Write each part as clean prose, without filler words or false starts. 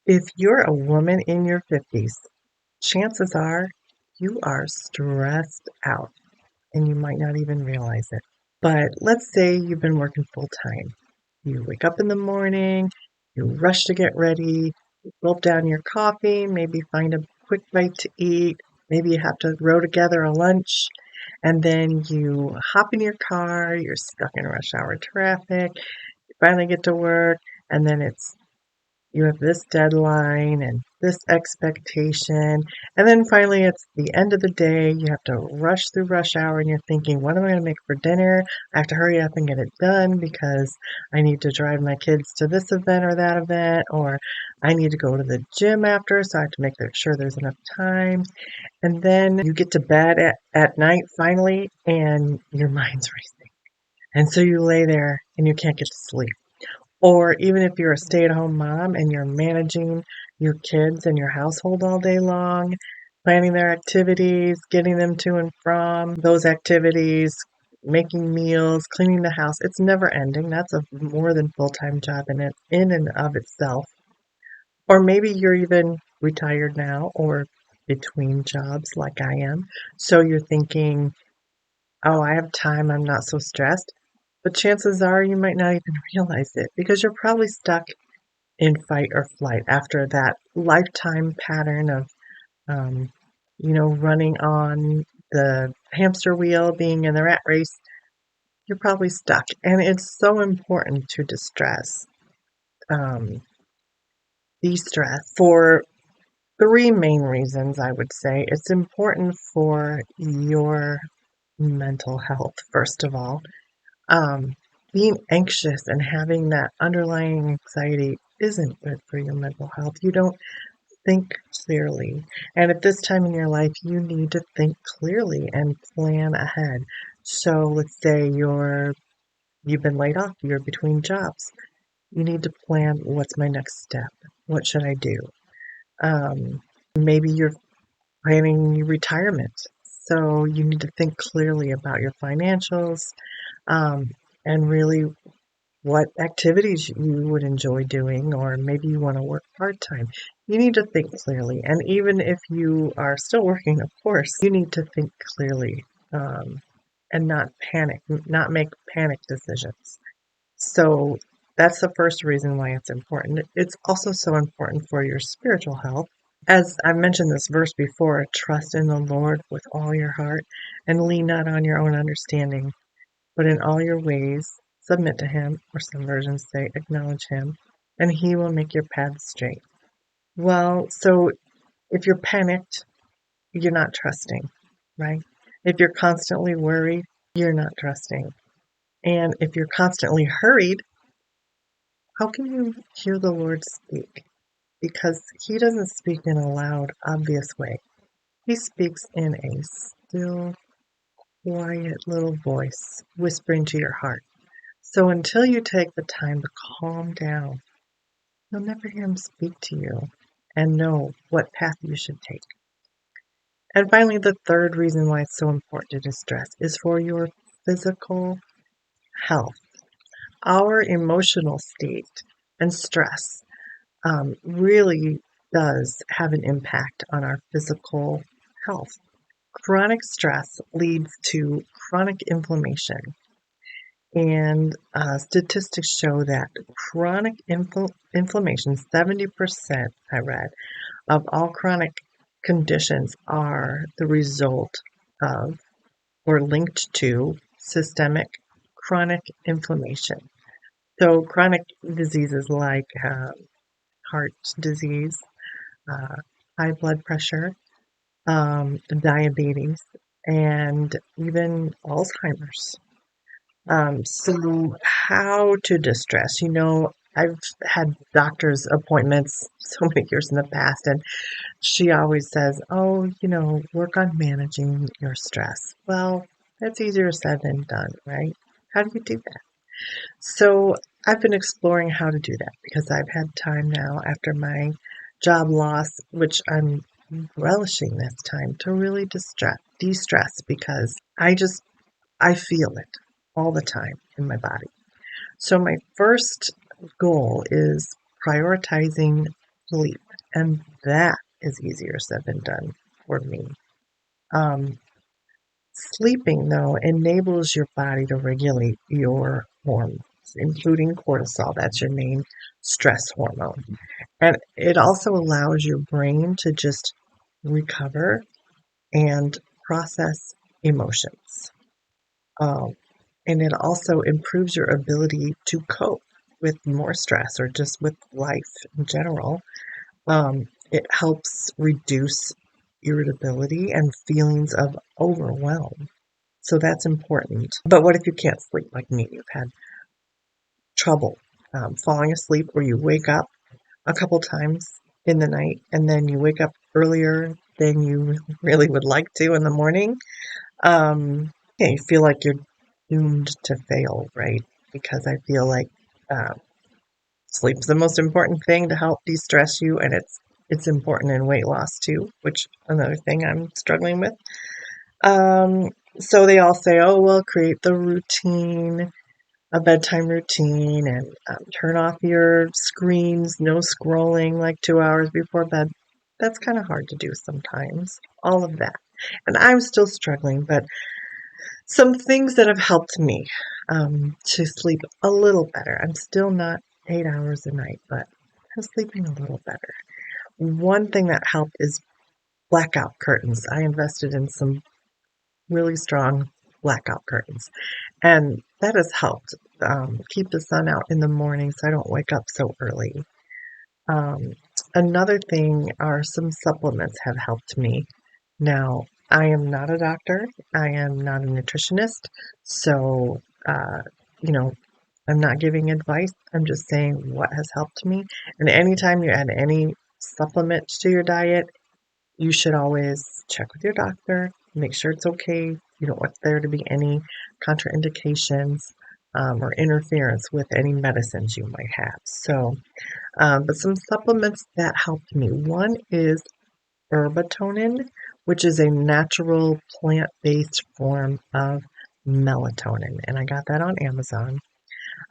If you're a woman in your 50s, chances are you are stressed out and you might not even realize it. But let's say you've been working full time. You wake up in the morning, you rush to get ready, you gulp down your coffee, maybe find a quick bite to eat, maybe you have to row together a lunch, and then you hop in your car, you're stuck in rush hour traffic, you finally get to work, and then you have this deadline and this expectation. And then finally, it's the end of the day. You have to rush through rush hour and you're thinking, what am I going to make for dinner? I have to hurry up and get it done because I need to drive my kids to this event or that event, or I need to go to the gym after, so I have to make sure there's enough time. And then you get to bed at night finally, and your mind's racing. And so you lay there and you can't get to sleep. Or even if you're a stay-at-home mom and you're managing your kids and your household all day long, planning their activities, getting them to and from those activities, making meals, cleaning the house, it's never ending. That's a more than full-time job in and of itself. Or maybe you're even retired now or between jobs like I am. So you're thinking, oh, I have time, I'm not so stressed. But chances are you might not even realize it because you're probably stuck in fight or flight after that lifetime pattern of, um, running on the hamster wheel, being in the rat race. You're probably stuck. And it's so important to um, de-stress for three main reasons, I would say. It's important for your mental health, first of all. Um, Being anxious and having that underlying anxiety isn't good for your mental health. You don't think clearly. And at this time in your life, you need to think clearly and plan ahead. So let's say you've been laid off, you're between jobs. You need to plan, what's my next step? What should I do? Maybe you're planning your retirement. So you need to think clearly about your financials, um, and really what activities you would enjoy doing, or maybe you want to work part time. You need to think clearly. And even if you are still working, of course, you need to think clearly, and not panic, not make panic decisions. So that's the first reason why it's important. It's also so important for your spiritual health. As I've mentioned this verse before, trust in the Lord with all your heart and lean not on your own understanding, but in all your ways submit to him, or some versions say acknowledge him, and he will make your path straight. Well, so if you're panicked, you're not trusting, right? If you're constantly worried, you're not trusting. And if you're constantly hurried, how can you hear the Lord speak? Because he doesn't speak in a loud, obvious way. He speaks in a still, quiet little voice, whispering to your heart. So until you take the time to calm down, you'll never hear him speak to you and know what path you should take. And finally, the third reason why it's so important to distress is for your physical health. Our emotional state and stress really does have an impact on our physical health. Chronic stress leads to chronic inflammation. And statistics show that chronic inflammation, 70%, I read, of all chronic conditions are the result of or linked to systemic chronic inflammation. So, chronic diseases like heart disease, uh, high blood pressure, diabetes, and even Alzheimer's. So how to distress? I've had doctor's appointments so many years in the past, and she always says, oh, work on managing your stress. Well, that's easier said than done, right? How do you do that? So I've been exploring how to do that because I've had time now after my job loss, which I'm relishing this time to really de-stress because I feel it all the time in my body. So my first goal is prioritizing sleep. And that is easier said than done for me. Um, Sleeping, though, enables your body to regulate your hormones, including cortisol. That's your main stress hormone. And it also allows your brain to just recover and process emotions. Um, and it also improves your ability to cope with more stress or just with life in general. It helps reduce irritability and feelings of overwhelm. So that's important. But what if you can't sleep like me? You've had trouble falling asleep, or you wake up a couple times in the night and then you wake up earlier than you really would like to in the morning. Yeah, you feel like you're doomed to fail, right? Because I feel like uh, sleep's the most important thing to help de-stress you, and it's important in weight loss too, which another thing I'm struggling with. Um, so they all say, oh, well, create the routine, a bedtime routine, and turn off your screens, no scrolling like 2 hours before bed. That's kind of hard to do sometimes, all of that. And I'm still struggling, but some things that have helped me to sleep a little better. I'm still not 8 hours a night, but I'm sleeping a little better. One thing that helped is blackout curtains. I invested in some really strong blackout curtains, and that has helped keep the sun out in the morning so I don't wake up so early. Um, Another thing are some supplements have helped me. Now, I am not a doctor, I am not a nutritionist, so, uh, you know, I'm not giving advice. I'm just saying what has helped me. And anytime you add any supplement to your diet, you should always check with your doctor, make sure it's okay. You don't want there to be any contraindications or interference with any medicines you might have. So, but some supplements that helped me. One is herbatonin, which is a natural plant-based form of melatonin, and I got that on Amazon.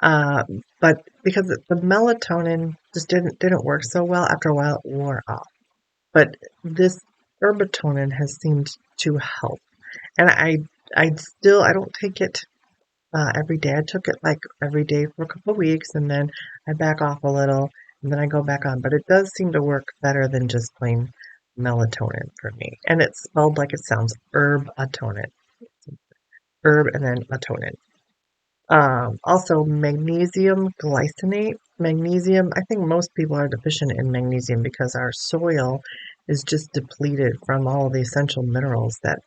Uh, but because the melatonin just didn't work so well, after a while it wore off. But this herbatonin has seemed to help, and I don't take it every day. I took it like every day for a couple of weeks, and then I back off a little, and then I go back on. But it does seem to work better than just plain melatonin for me. And it's spelled like it sounds, herbatonin, herb and then atonin. Also, magnesium glycinate. Magnesium, I think most people are deficient in magnesium because our soil is just depleted from all of the essential minerals that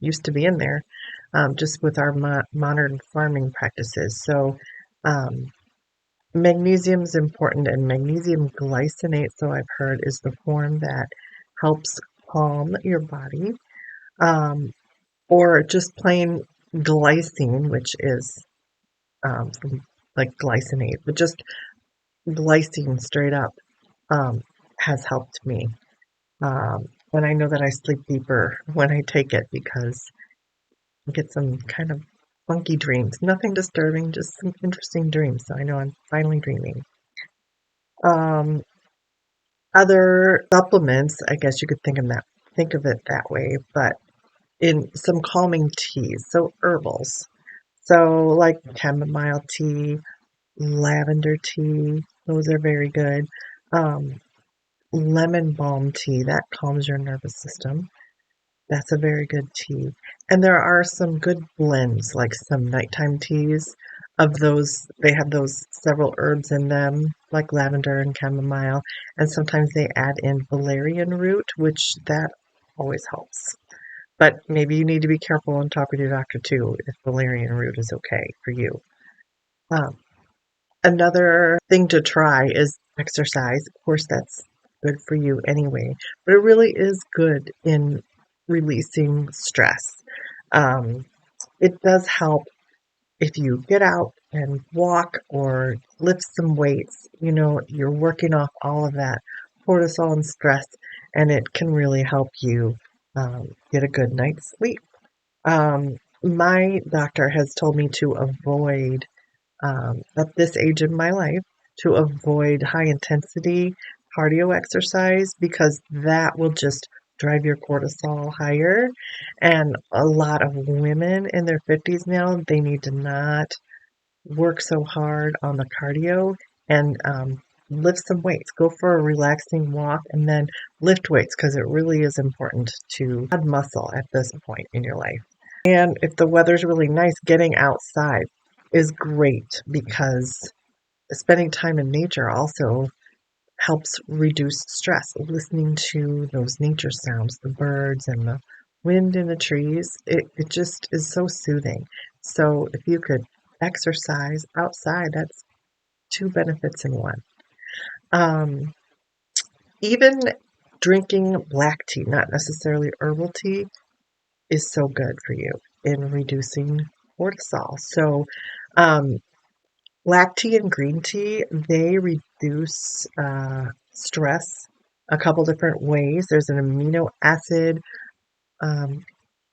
used to be in there, just with our modern farming practices. So, um, magnesium is important, and magnesium glycinate, so I've heard, is the form that helps calm your body, um, or just plain glycine, which is from like glycinate, but just glycine straight up um, has helped me. And I know that I sleep deeper when I take it because I get some kind of funky dreams. Nothing disturbing, just some interesting dreams. So I know I'm finally dreaming. Um, Other supplements, I guess you could think of it that way, but in some calming teas, so herbals. So like chamomile tea, lavender tea, those are very good. Um, Lemon balm tea, that calms your nervous system. That's a very good tea. And there are some good blends, like some nighttime teas of those. They have those several herbs in them, like lavender and chamomile. And sometimes they add in valerian root, which that always helps. But maybe you need to be careful and talk with your doctor too if valerian root is okay for you. Um, Another thing to try is exercise. Of course, that's good for you anyway, but it really is good in releasing stress. Um, it does help if you get out and walk or lift some weights. You know, you're working off all of that cortisol and stress, and it can really help you get a good night's sleep. My doctor has told me to avoid at this age in my life to avoid high intensity cardio exercise because that will just drive your cortisol higher. And a lot of women in their 50s now, they need to not work so hard on the cardio and lift some weights. Go for a relaxing walk and then lift weights because it really is important to add muscle at this point in your life. And if the weather's really nice, getting outside is great because spending time in nature also helps reduce stress. Listening to those nature sounds, the birds and the wind in the trees, it just is so soothing. So if you could exercise outside, that's two benefits in one. Um, Even drinking black tea, not necessarily herbal tea, is so good for you in reducing cortisol. So um, black tea and green tea, they reduce stress a couple different ways. There's an amino acid um,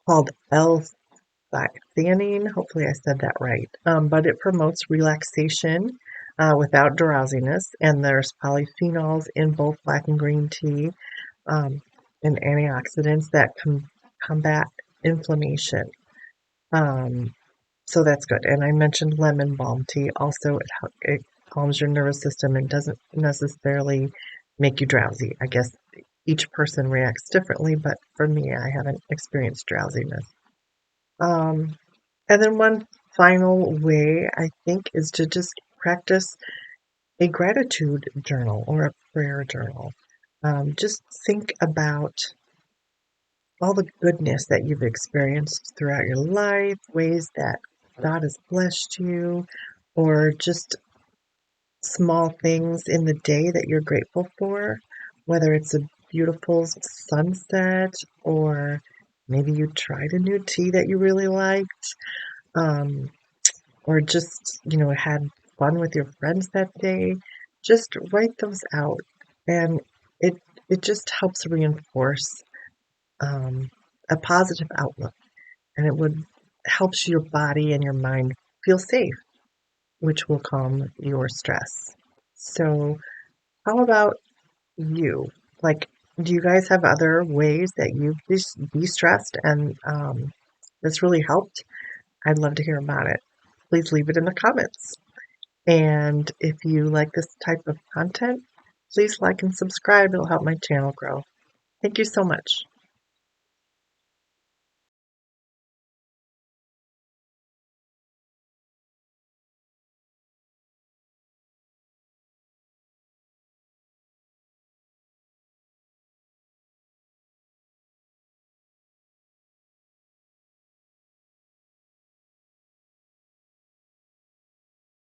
called L-theanine. Hopefully, I said that right. But it promotes relaxation without drowsiness. And there's polyphenols in both black and green tea um, and antioxidants that combat inflammation. Um, So that's good. And I mentioned lemon balm tea. Also, it calms your nervous system and doesn't necessarily make you drowsy. I guess each person reacts differently, but for me, I haven't experienced drowsiness. Um, and then one final way I think is to just practice a gratitude journal or a prayer journal. Just think about all the goodness that you've experienced throughout your life, ways that God has blessed you, or just small things in the day that you're grateful for, whether it's a beautiful sunset or maybe you tried a new tea that you really liked, um, or just, had fun with your friends that day. Just write those out, and it it just helps reinforce um, a positive outlook, and it would helps your body and your mind feel safe, which will calm your stress. So, how about you? Like, do you guys have other ways that you de-stressed and this really helped? I'd love to hear about it. Please leave it in the comments. And if you like this type of content, please like and subscribe. It'll help my channel grow. Thank you so much.